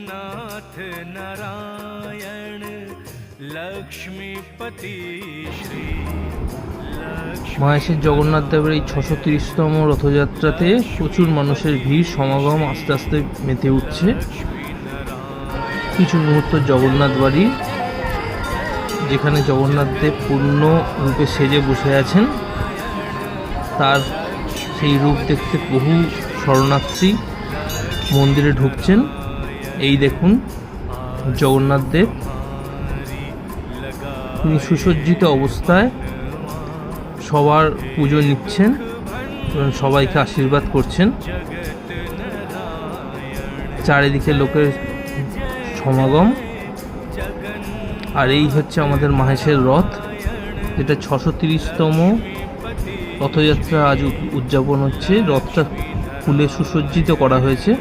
नाथ नारायण लक्ष्मीपति श्री মহেশের জগন্নাথ দেবের এই 630তম রথযাত্রাতে প্রচুর মানুষের ভিড় সমাগম আস্তে আস্তে মেতে উঠছে। কিছু মুহূর্ত জগন্নাথ বাড়ি, যেখানে জগন্নাথ দেব পূর্ণ রূপে সেজে বসে আছেন। তার সেই রূপ দেখতে বহু শরণার্থী মন্দিরে ঢুকছেন। এই দেখুন জগন্নাথ দেব, তিনি সুসজ্জিত অবস্থায় সবার পুজো নিচ্ছেন এবং সবাইকে আশীর্বাদ করছেন। চারিদিকে লোকের সমাগম। আর এই হচ্ছে আমাদের মহেশের রথ, যেটা 630তম রথযাত্রা আজ উদযাপন হচ্ছে। রথটা ফুলে সুসজ্জিত করা হয়েছে।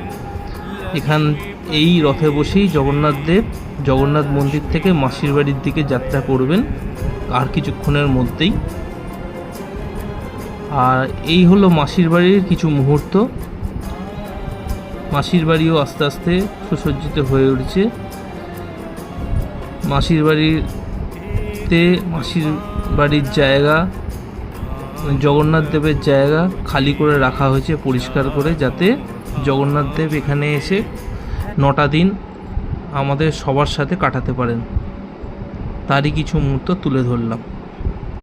এই রথে বসেই জগন্নাথ দেব জগন্নাথ মন্দির থেকে মাসির বাড়ির দিকে যাত্রা করবেন আর কিছুক্ষণের মধ্যেই। আর এই হলো মাসির বাড়ির কিছু মুহূর্ত। মাসির বাড়িও আস্তে আস্তে সুসজ্জিত হয়ে উঠছে। মাসির বাড়ির জায়গা, জগন্নাথ দেবের জায়গা খালি করে রাখা হয়েছে পরিষ্কার করে, যাতে জগন্নাথ দেব এখানে এসে 9টা দিন আমাদের সবার সাথে কাটাতে পারেন। তারই কিছু মুহূর্ত তুলে ধরলাম।